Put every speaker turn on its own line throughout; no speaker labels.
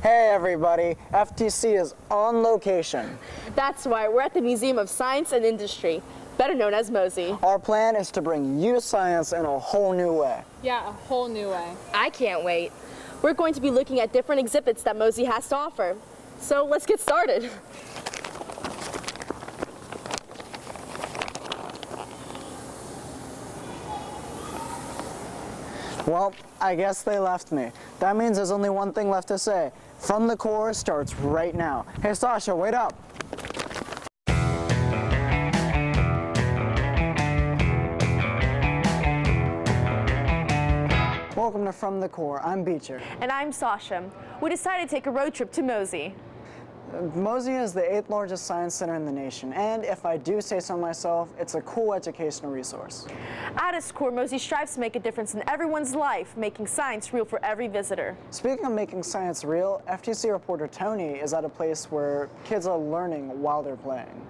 Hey everybody, FTC is on location.
That's why we're at the Museum of Science and Industry, better known as MOSI.
Our plan is to bring you science in a whole new way.
Yeah, a whole new way.
I can't wait. We're going to be looking at different exhibits that MOSI has to offer. So let's get started.
Well, I guess they left me. That means there's only one thing left to say. From the Core starts right now. Hey Sasha, wait up. Welcome to From the Core. I'm Beecher.
And I'm Sasha. We decided to take a road trip to MOSI.
MOSI is the 8th largest science center in the nation, and if I do say so myself, it's a cool educational resource.
At its core, MOSI strives to make a difference in everyone's life, making science real for every visitor.
Speaking of making science real, FTC reporter Tony is at a place where kids are learning while they're playing.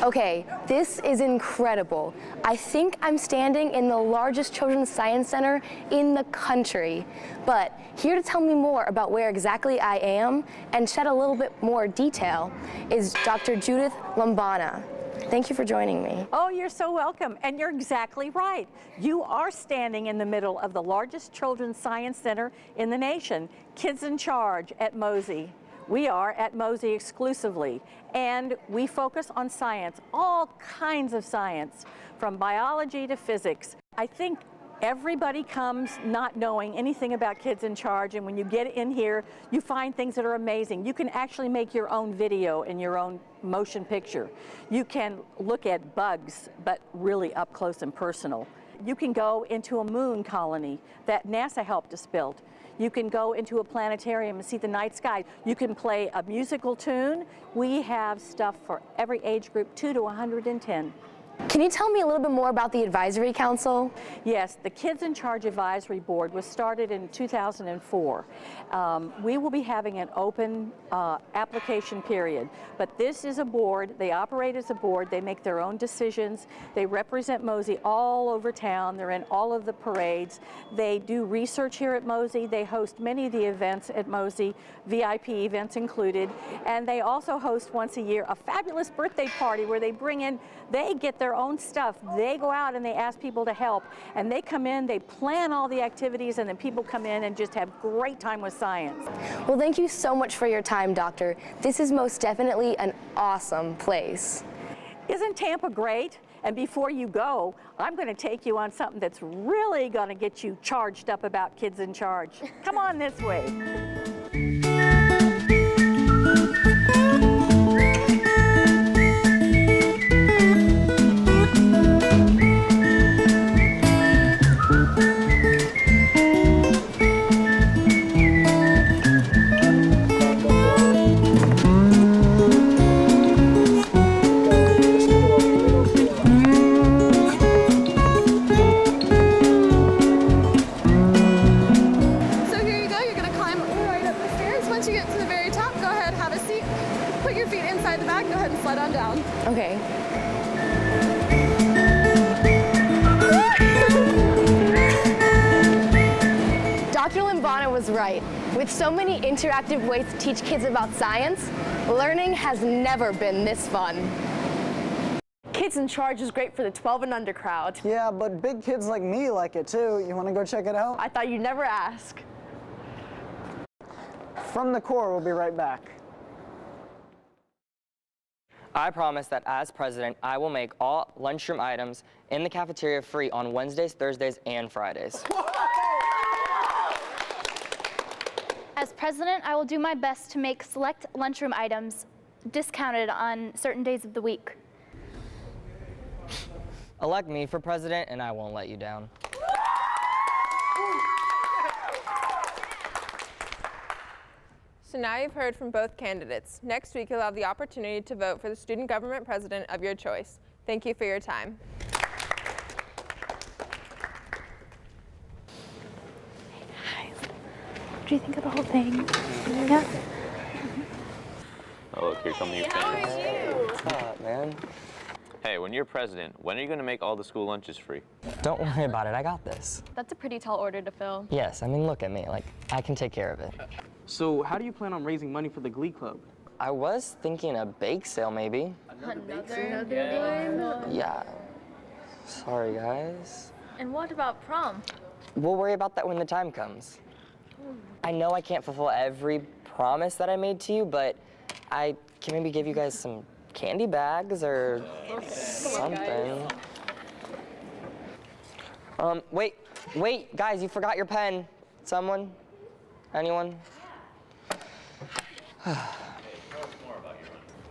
Okay, this is incredible. I think I'm standing in the largest children's science center in the country. But here to tell me more about where exactly I am and shed a little bit more detail is Dr. Judith Lombana. Thank you for joining me.
Oh, you're so welcome, and you're exactly right. You are standing in the middle of the largest children's science center in the nation, Kids in Charge at MOSI. We are at MOSI exclusively, and we focus on science, all kinds of science, from biology to physics. I think everybody comes not knowing anything about Kids in Charge, and when you get in here, you find things that are amazing. You can actually make your own video and your own motion picture. You can look at bugs, but really up close and personal. You can go into a moon colony that NASA helped us build. You can go into a planetarium and see the night sky. You can play a musical tune. We have stuff for every age group, 2 to 110.
Can you tell me a little bit more about the Advisory Council?
Yes, the Kids in Charge Advisory Board was started in 2004. We will be having an open application period, but this is a board. They operate as a board. They make their own decisions. They represent MOSI all over town. They're in all of the parades. They do research here at MOSI. They host many of the events at MOSI, VIP events included, and they also host once a year a fabulous birthday party where they get their own stuff. They go out and they ask people to help, and they come in, they plan all the activities, and then people come in and just have great time with science.
Well, thank you so much for your time, Doctor. This is most definitely an awesome place.
Isn't Tampa great? And before you go, I'm going to take you on something that's really going to get you charged up about Kids in Charge. Come on this way.
Okay. Dr. Lombana was right. With so many interactive ways to teach kids about science, learning has never been this fun.
Kids in Charge is great for the 12 and under crowd.
Yeah, but big kids like me like it too. You want to go check it out?
I thought you'd never ask.
From the Core, we'll be right back.
I promise that as president, I will make all lunchroom items in the cafeteria free on Wednesdays, Thursdays, and Fridays.
As president, I will do my best to make select lunchroom items discounted on certain days of the week.
Elect me for president, and I won't let you down.
So now you've heard from both candidates. Next week, you'll have the opportunity to vote for the student government president of your choice. Thank you for your time.
Hey guys, what do you think of the whole thing? Yeah?
Oh, look, here come your
How are you?
What's up, man?
Hey, when you're president, when are you going to make all the school lunches free?
Don't worry about it, I got this.
That's a pretty tall order to fill.
Yes, I mean, look at me, like, I can take care of it.
So how do you plan on raising money for the Glee Club?
I was thinking a bake sale, maybe.
Another one?
Yeah. Sorry, guys.
And what about prom?
We'll worry about that when the time comes. I know I can't fulfill every promise that I made to you, but I can maybe give you guys some candy bags or something. Wait, guys, you forgot your pen. Someone? Anyone?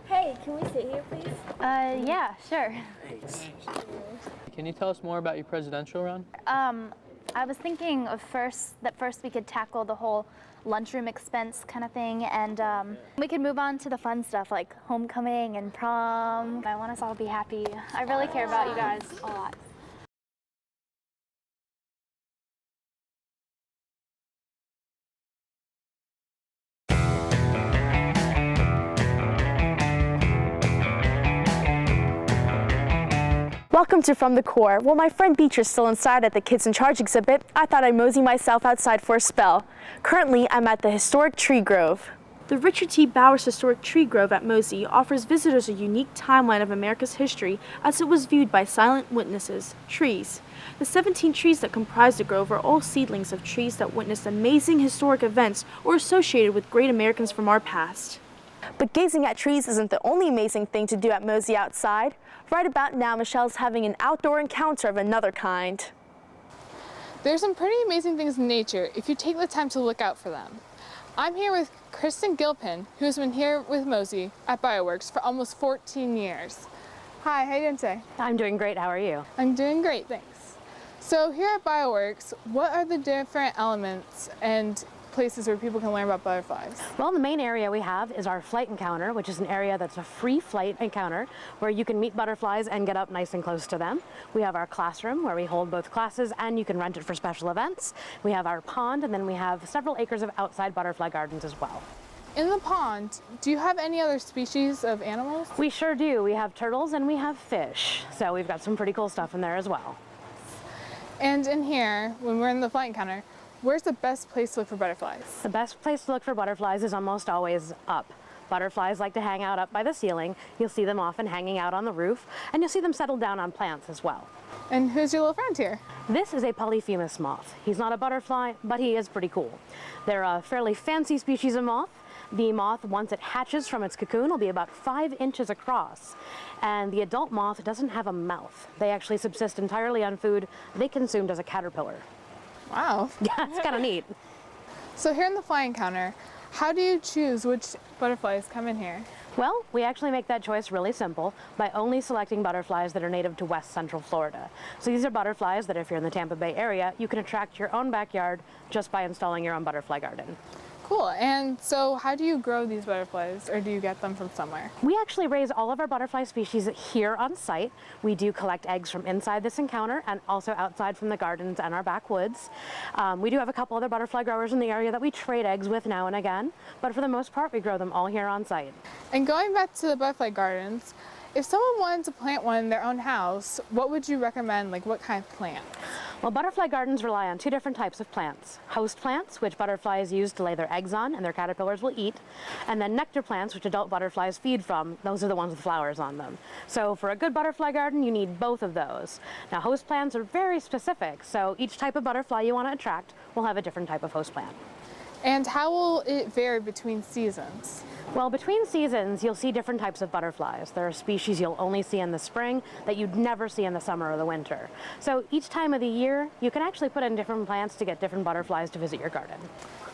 Hey, can we sit here, please? Yeah, sure.
Can you tell us more about your presidential run?
I was thinking of first we could tackle the whole lunchroom expense kind of thing, and we could move on to the fun stuff like homecoming and prom. I want us all to be happy. I really care about you guys a lot.
Welcome to From the Core. While my friend Beatrice is still inside at the Kids in Charge exhibit, I thought I'd mosey myself outside for a spell. Currently, I'm at the historic tree grove. The Richard T. Bowers Historic Tree Grove at MOSI offers visitors a unique timeline of America's history as it was viewed by silent witnesses, trees. The 17 trees that comprise the grove are all seedlings of trees that witnessed amazing historic events or associated with great Americans from our past. But gazing at trees isn't the only amazing thing to do at MOSI outside. Right about now, Michelle's having an outdoor encounter of another kind.
There's some pretty amazing things in nature if you take the time to look out for them. I'm here with Kristen Gilpin, who's been here with MOSI at Bioworks for almost 14 years. Hi, how you doing today?
I'm doing great, how are you?
I'm doing great, thanks. So here at Bioworks, what are the different elements and places where people can learn about butterflies?
Well, the main area we have is our flight encounter, which is an area that's a free flight encounter where you can meet butterflies and get up nice and close to them. We have our classroom where we hold both classes and you can rent it for special events. We have our pond, and then we have several acres of outside butterfly gardens as well.
In the pond, do you have any other species of animals?
We sure do. We have turtles and we have fish. So we've got some pretty cool stuff in there as well.
And in here, when we're in the flight encounter, where's the best place to look for butterflies?
The best place to look for butterflies is almost always up. Butterflies like to hang out up by the ceiling. You'll see them often hanging out on the roof, and you'll see them settle down on plants as well.
And who's your little friend here?
This is a polyphemus moth. He's not a butterfly, but he is pretty cool. They're a fairly fancy species of moth. The moth, once it hatches from its cocoon, will be about 5 inches across. And the adult moth doesn't have a mouth. They actually subsist entirely on food they consumed as a caterpillar.
Wow.
Yeah, it's kind of neat.
So here in the fly encounter, how do you choose which butterflies come in here?
Well, we actually make that choice really simple by only selecting butterflies that are native to West Central Florida. So these are butterflies that if you're in the Tampa Bay area, you can attract your own backyard just by installing your own butterfly garden.
Cool. And so how do you grow these butterflies, or do you get them from somewhere?
We actually raise all of our butterfly species here on site. We do collect eggs from inside this encounter and also outside from the gardens and our backwoods. We do have a couple other butterfly growers in the area that we trade eggs with now and again, but for the most part, we grow them all here on site.
And going back to the butterfly gardens, if someone wanted to plant one in their own house, what would you recommend? Like what kind of plant?
Well, butterfly gardens rely on 2 different types of plants. Host plants, which butterflies use to lay their eggs on and their caterpillars will eat, and then nectar plants, which adult butterflies feed from. Those are the ones with flowers on them. So for a good butterfly garden, you need both of those. Now, host plants are very specific, so each type of butterfly you want to attract will have a different type of host plant.
And how will it vary between seasons?
Well, between seasons, you'll see different types of butterflies. There are species you'll only see in the spring that you'd never see in the summer or the winter. So each time of the year, you can actually put in different plants to get different butterflies to visit your garden.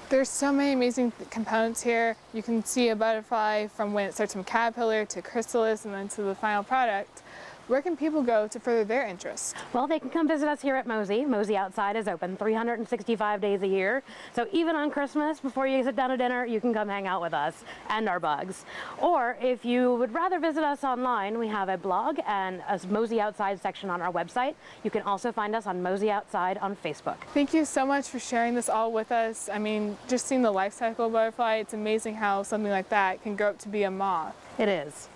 There's so many amazing components here. You can see a butterfly from when it starts from caterpillar to chrysalis and then to the final product. Where can people go to further their interest?
Well, they can come visit us here at MOSI. MOSI Outside is open 365 days a year. So even on Christmas, before you sit down to dinner, you can come hang out with us and our bugs. Or if you would rather visit us online, we have a blog and a MOSI Outside section on our website. You can also find us on MOSI Outside on Facebook.
Thank you so much for sharing this all with us. I mean, just seeing the life cycle of a butterfly, it's amazing how something like that can grow up to be a moth.
It is.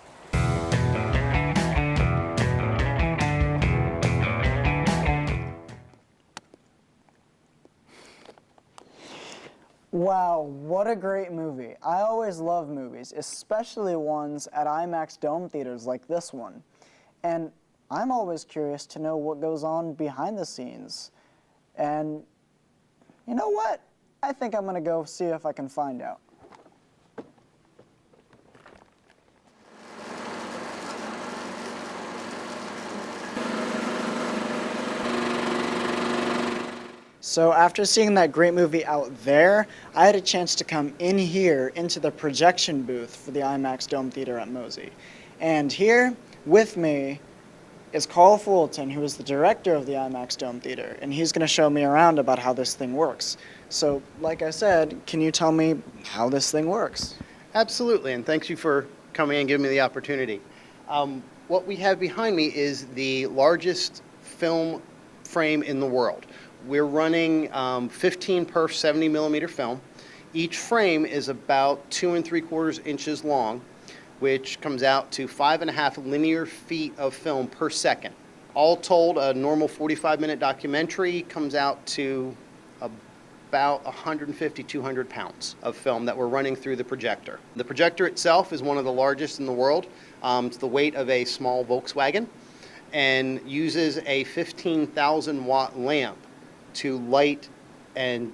Wow, what a great movie. I always love movies, especially ones at IMAX Dome theaters like this one. And I'm always curious to know what goes on behind the scenes. And you know what? I think I'm gonna go see if I can find out. So after seeing that great movie out there, I had a chance to come in here into the projection booth for the IMAX Dome Theater at MOSI. And here with me is Carl Fulton, who is the director of the IMAX Dome Theater, and he's going to show me around about how this thing works. So, like I said, can you tell me how this thing works?
Absolutely, and thanks you for coming and giving me the opportunity. What we have behind me is the largest film frame in the world. We're running 15 perf 70 millimeter film. Each frame is about 2 3/4 inches long, which comes out to 5.5 linear feet of film per second. All told, a normal 45-minute documentary comes out to about 150, 200 pounds of film that we're running through the projector. The projector itself is one of the largest in the world. It's the weight of a small Volkswagen and uses a 15,000 watt lamp to light and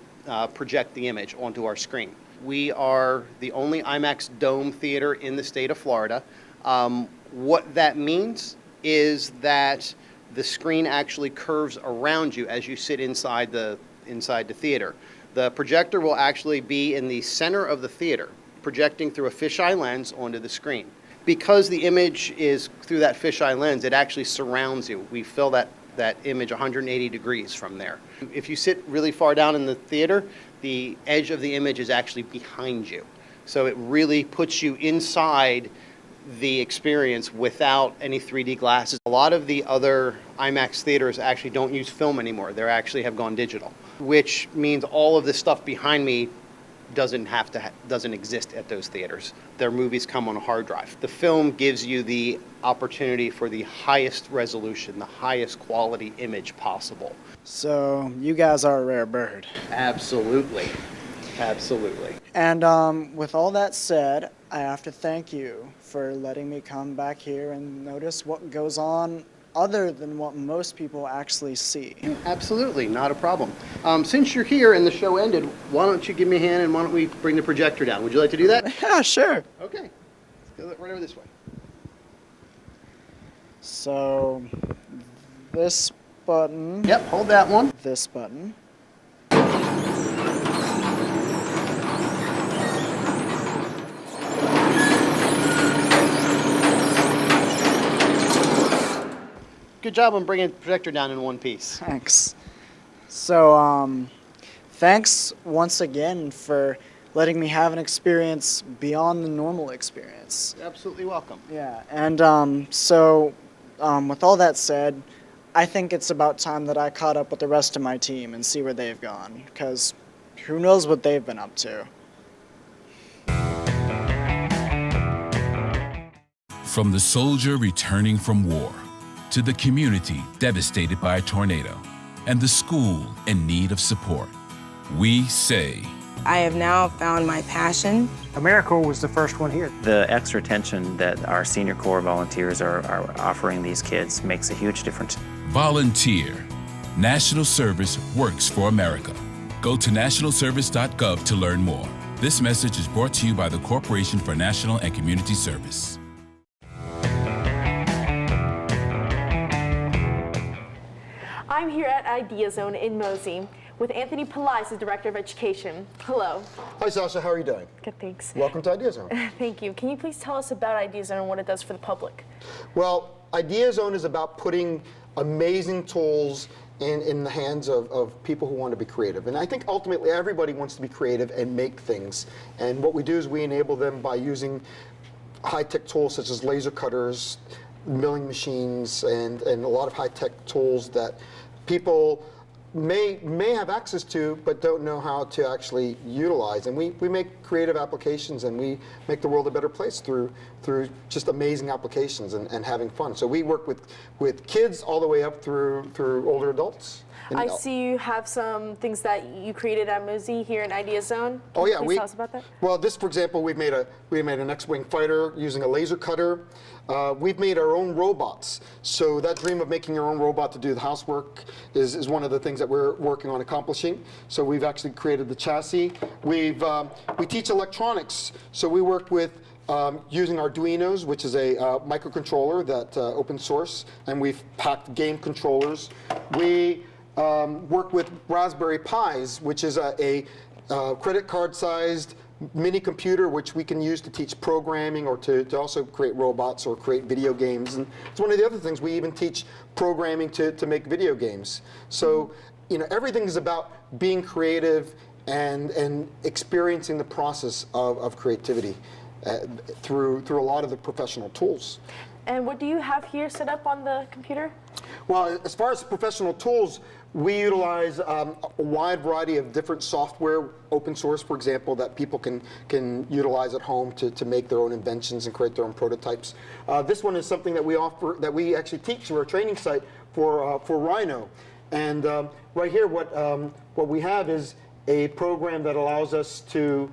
project the image onto our screen. We are the only IMAX Dome theater in the state of Florida. What that means is that the screen actually curves around you as you sit inside the theater. The projector will actually be in the center of the theater, projecting through a fisheye lens onto the screen. Because the image is through that fisheye lens, it actually surrounds you. We fill that image 180 degrees from there. If you sit really far down in the theater, the edge of the image is actually behind you. So it really puts you inside the experience without any 3D glasses. A lot of the other IMAX theaters actually don't use film anymore. They actually have gone digital, which means all of this stuff behind me doesn't exist at those theaters. Their movies come on a hard drive. The film gives you the opportunity for the highest resolution, the highest quality image possible.
So you guys are a rare bird.
Absolutely. Absolutely.
And with all that said, I have to thank you for letting me come back here and notice what goes on other than what most people actually see.
Absolutely, not a problem. Since you're here and the show ended, why don't you give me a hand and why don't we bring the projector down? Would you like to do that?
Yeah, sure.
Okay, let's go right over this way.
So, this button.
Yep, hold that one.
This button.
Good job on bringing the projector down in one piece.
Thanks. So, thanks once again for letting me have an experience beyond the normal experience.
You're absolutely welcome.
Yeah, and with all that said, I think it's about time that I caught up with the rest of my team and see where they've gone, because who knows what they've been up to.
From the soldier returning from war, to the community devastated by a tornado, and the school in need of support, we say,
I have now found my passion.
AmeriCorps was the first one here.
The extra attention that our Senior Corps volunteers are offering these kids makes a huge difference.
Volunteer. National Service works for America. Go to nationalservice.gov to learn more. This message is brought to you by the Corporation for National and Community Service.
I'm here at Idea Zone in MOSI with Anthony Pelias, Director of Education. Hello.
Hi, Sasha. How are you doing?
Good, thanks.
Welcome to Idea Zone.
Thank you. Can you please tell us about Idea Zone and what it does for the public?
Well, Idea Zone is about putting amazing tools in the hands of people who want to be creative. And I think ultimately everybody wants to be creative and make things. And what we do is we enable them by using high-tech tools such as laser cutters, milling machines, and a lot of high-tech tools that people may have access to but don't know how to actually utilize. And we make creative applications and we make the world a better place through just amazing applications and having fun. So we work with kids all the way up through older adults.
I see you have some things that you created at MOSI here in Idea Zone.
Oh yeah,
Please tell us about that.
Well, this, for example, we made an X-wing fighter using a laser cutter. We've made our own robots. So that dream of making your own robot to do the housework is one of the things that we're working on accomplishing. So we've actually created the chassis. We teach electronics. So we work with using Arduinos, which is a microcontroller that open source, and we've packed game controllers. We work with Raspberry Pis, which is a credit card sized mini computer which we can use to teach programming or to also create robots or create video games. And it's one of the other things, we even teach programming to make video games. So everything is about being creative and experiencing the process of creativity through a lot of the professional tools.
And what do you have here set up on the computer?
Well, as far as professional tools, we utilize a wide variety of different software, open source, for example, that people can utilize at home to make their own inventions and create their own prototypes. This one is something that we offer, that we actually teach through our training site for Rhino. And right here, what we have is a program that allows us to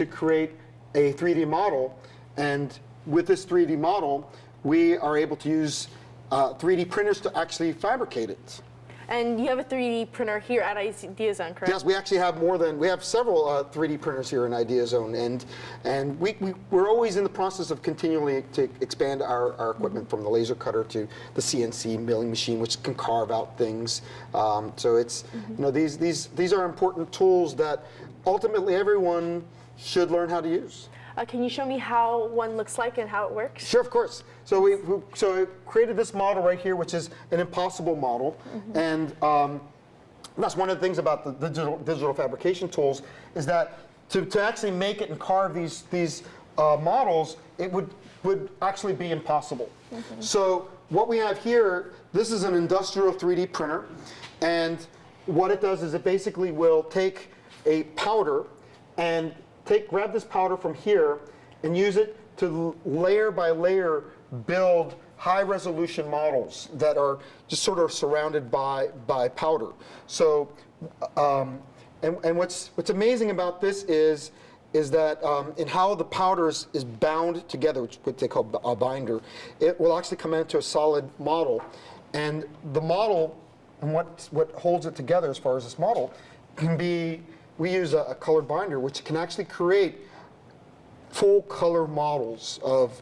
create a 3D model. And with this 3D model, we are able to use 3D printers to actually fabricate it.
And you have a 3D printer here at Idea Zone, correct?
Yes, we actually have we have several 3D printers here in Idea Zone, and we're always in the process of continually to expand our equipment from the laser cutter to the CNC milling machine, which can carve out things. So it's these are important tools that ultimately everyone should learn how to use.
Can you show me how one looks like and how it works?
Sure, of course. So we created this model right here, which is an impossible model, and that's one of the things about the digital fabrication tools is that to actually make it and carve these models, it would actually be impossible. So what we have here, this is an industrial 3D printer, and what it does is it basically will take a powder and grab this powder from here and use it to layer by layer build high resolution models that are just sort of surrounded by powder. So, and what's amazing about this is that in how the powder is bound together, which is what they call a binder, it will actually come into a solid model. And the model, and what holds it together as far as this model, can be, we use a colored binder, which can actually create full color models of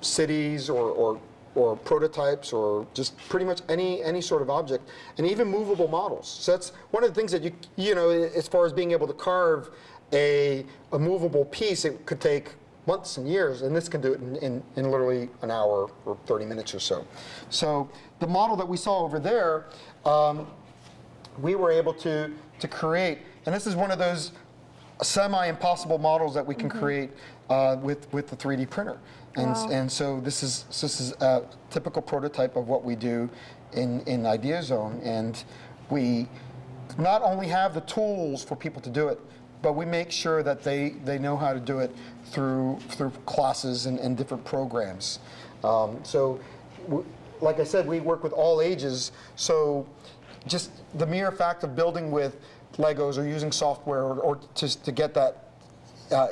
cities or prototypes or just pretty much any sort of object, and even movable models. So that's one of the things that you know, as far as being able to carve a movable piece, it could take months and years, and this can do it in literally an hour or 30 minutes or so. So the model that we saw over there, we were able to create, and this is one of those semi-impossible models that we can create with the 3D printer. And so this is a typical prototype of what we do in Idea Zone, and we not only have the tools for people to do it, but we make sure that they know how to do it through classes and different programs. Like I said, we work with all ages, so just the mere fact of building with Legos or using software or just to get that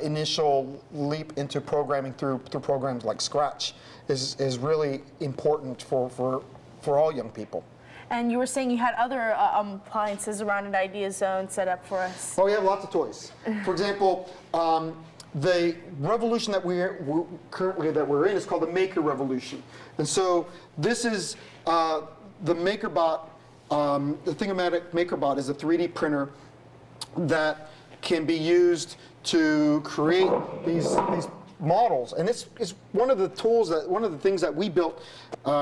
initial leap into programming through programs like Scratch is really important for all young people.
And you were saying you had other appliances around an Idea Zone set up for us.
Oh, we have lots of toys. For example, the revolution that we're in is called the Maker Revolution. And so this is the MakerBot. The Thingomatic MakerBot is a 3D printer that can be used to create these models. And it's one of the tools one of the things that we built.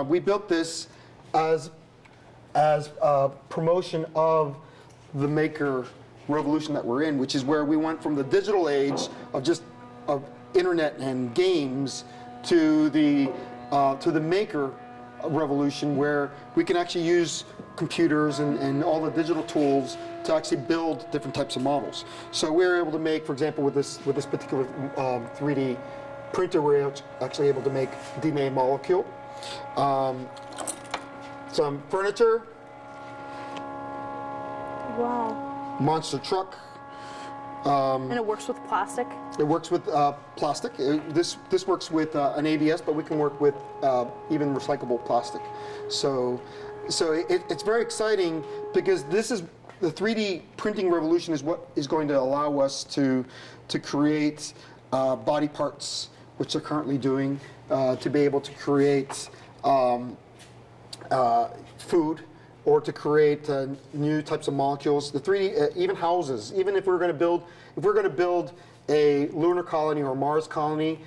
We built this as a promotion of the Maker Revolution that we're in, which is where we went from the digital age of internet and games to the Maker Revolution, where we can actually use computers and all the digital tools to actually build different types of models. So we're able to make, for example, with this particular 3D printer, we're actually able to make DNA molecule, some furniture,
Wow.
monster truck.
And it works with plastic?
It works with plastic. This works with an ABS, but we can work with even recyclable plastic. So it's very exciting because this is the 3D printing revolution is what is going to allow us to create body parts, which they're currently doing, to be able to create food, or to create new types of molecules. The 3D, even houses. Even if we're going to build a lunar colony or a Mars colony,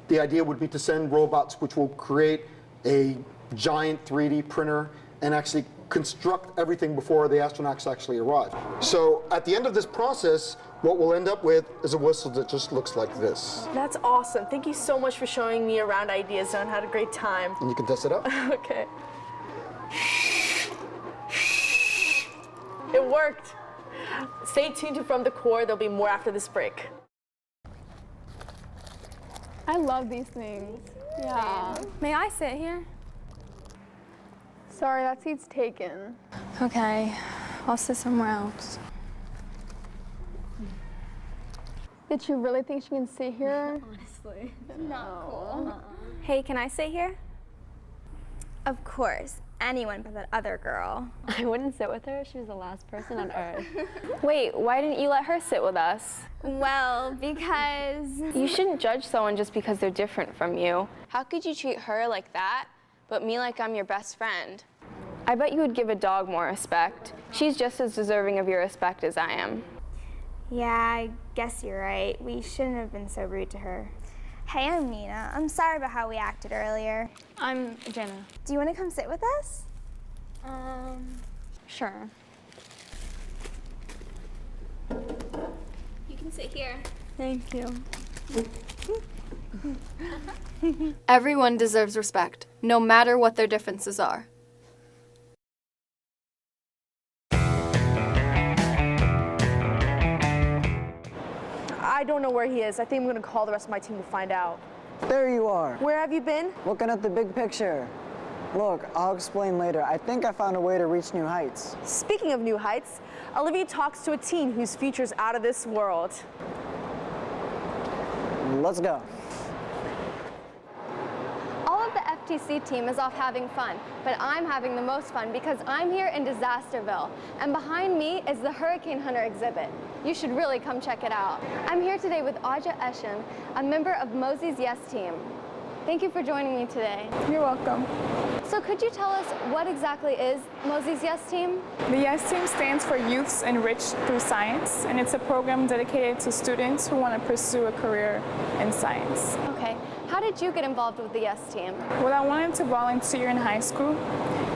the idea would be to send robots which will create a giant 3D printer and actually construct everything before the astronauts actually arrive. So at the end of this process, what we'll end up with is a whistle that just looks like this.
That's awesome. Thank you so much for showing me around Idea Zone. Had a great time.
And you can test it out.
Okay. It worked. Stay tuned to From the Core. There'll be more after this break.
I love these things. Yeah.
May I sit here?
Sorry, that seat's taken.
Okay, I'll sit somewhere else.
Did you really think she can sit here?
Honestly.
Not cool.
Hey, can I sit here? Of course. Anyone but that other girl.
I wouldn't sit with her. She was the last person on earth.
Wait, why didn't you let her sit with us?
Well, because...
You shouldn't judge someone just because they're different from you. How could you treat her like that, but me like I'm your best friend? I bet you would give a dog more respect. She's just as deserving of your respect as I am.
Yeah, I guess you're right. We shouldn't have been so rude to her. Hey, I'm Nina. I'm sorry about how we acted earlier.
I'm Jenna.
Do you want to come sit with us?
Sure.
You can sit here.
Thank you.
Everyone deserves respect, no matter what their differences are.
I don't know where he is. I think I'm going to call the rest of my team to find out.
There you are.
Where have you been?
Looking at the big picture. Look, I'll explain later. I think I found a way to reach new heights.
Speaking of new heights, Olivia talks to a teen whose future's out of this world.
Let's go.
All of the FTC team is off having fun, but I'm having the most fun because I'm here in Disasterville, and behind me is the Hurricane Hunter exhibit. You should really come check it out. I'm here today with Aja Eshen, a member of MOSI's Yes Team. Thank you for joining me today.
You're welcome.
So could you tell us what exactly is MOSI's Yes Team?
The Yes Team stands for Youths Enriched Through Science, and it's a program dedicated to students who want to pursue a career in science.
Okay. How did you get involved with the Yes Team?
Well, I wanted to volunteer in high school,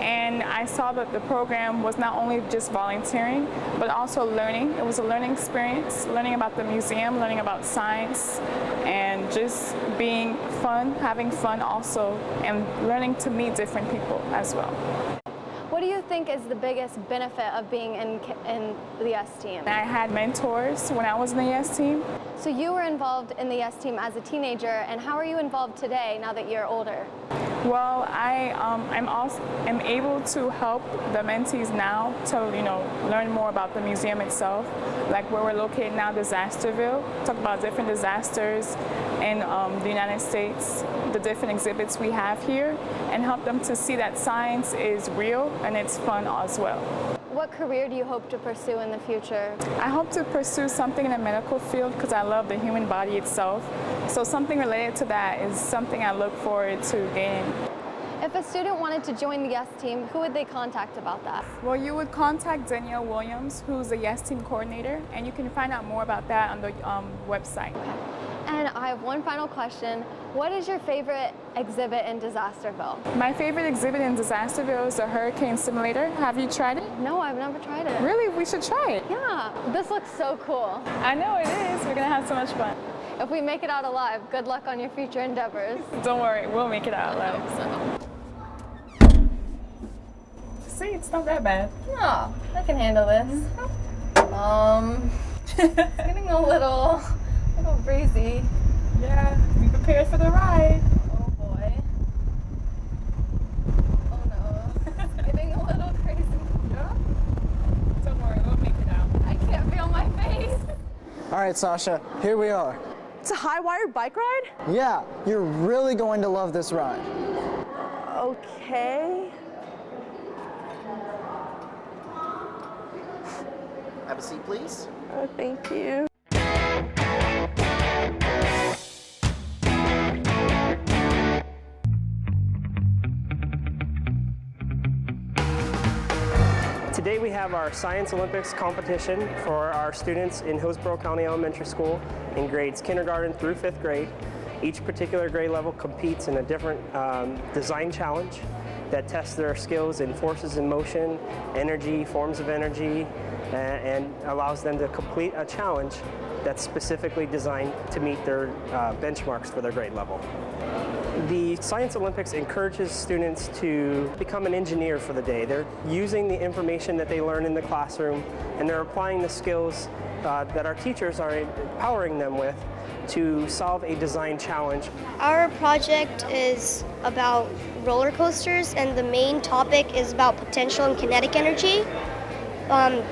and I saw that the program was not only just volunteering, but also learning. It was a learning experience, learning about the museum, learning about science, and just being fun, having fun also, and learning to meet different people as well.
What do you think is the biggest benefit of being in the Yes Team?
I had mentors when I was in the Yes Team.
So you were involved in the Yes Team as a teenager, and how are you involved today now that you're older?
Well, I'm able to help the mentees now to learn more about the museum itself, like where we're located now, Disasterville. Talk about different disasters in the United States, the different exhibits we have here, and help them to see that science is real and it's fun as well.
What career do you hope to pursue in the future?
I hope to pursue something in the medical field because I love the human body itself. So something related to that is something I look forward to gaining.
If a student wanted to join the Yes Team, who would they contact about that?
Well, you would contact Danielle Williams, who's the Yes Team coordinator, and you can find out more about that on the website.
Okay. And I have one final question. What is your favorite exhibit in Disasterville?
My favorite exhibit in Disasterville is the Hurricane Simulator. Have you tried it?
No, I've never tried it.
Really? We should try it.
Yeah, this looks so cool.
I know it is. We're gonna have so much fun.
If we make it out alive, good luck on your future endeavors.
Don't worry, we'll make it out alive. See, it's not that bad.
No, I can handle this. It's getting a little breezy.
Yeah, be prepared for the ride.
Oh boy. Oh no, it's getting a little crazy.
Yeah? Don't worry, we'll make it
All right, Sasha, here we are.
It's a high-wire bike ride?
Yeah, you're really going to love this ride.
Okay.
Have a seat, please.
Oh, thank you.
Today we have our Science Olympics competition for our students in Hillsborough County Elementary School in grades kindergarten through 5th grade. Each particular grade level competes in a different design challenge that tests their skills in forces in motion, energy, forms of energy, and allows them to complete a challenge that's specifically designed to meet their benchmarks for their grade level. The Science Olympics encourages students to become an engineer for the day. They're using the information that they learn in the classroom, and they're applying the skills that our teachers are empowering them with to solve a design challenge.
Our project is about roller coasters, and the main topic is about potential and kinetic energy.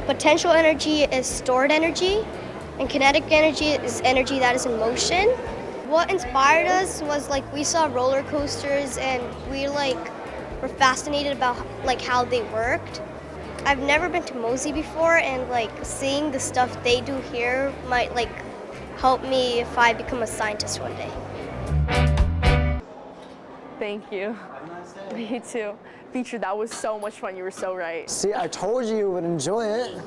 Potential energy is stored energy, and kinetic energy is energy that is in motion. What inspired us was we saw roller coasters and we were fascinated about how they worked. I've never been to MOSI before, and seeing the stuff they do here might help me if I become a scientist one day.
Thank you. Me too. Beecher, that was so much fun. You were so right.
See, I told you would enjoy it.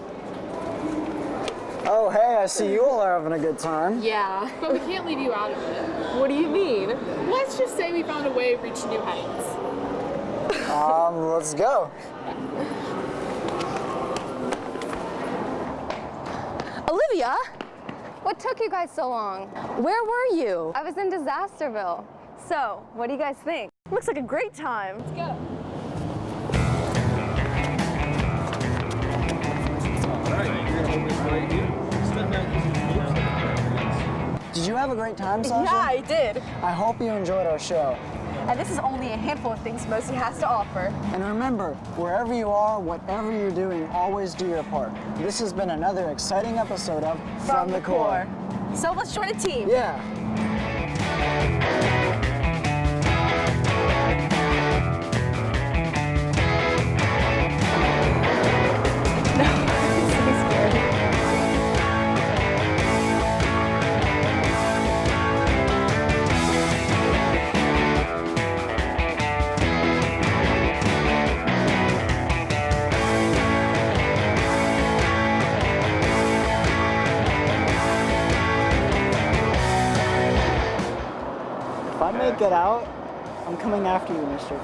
Oh, hey, I see you all are having a good time.
Yeah, but we can't leave you out of it.
What do you mean?
Let's just say we found a way to reach new heights.
Let's go.
Olivia, what took you guys so long? Where were you? I was in Disasterville. So, what do you guys think?
Looks like a great time.
Let's go.
Did you have a great time, Sasha?
Yeah, I did.
I hope you enjoyed our show.
And this is only a handful of things MOSI has to offer.
And remember, wherever you are, whatever you're doing, always do your part. This has been another exciting episode of From the Core.
So let's join a team.
Yeah. If I make it out, I'm coming after you, mister.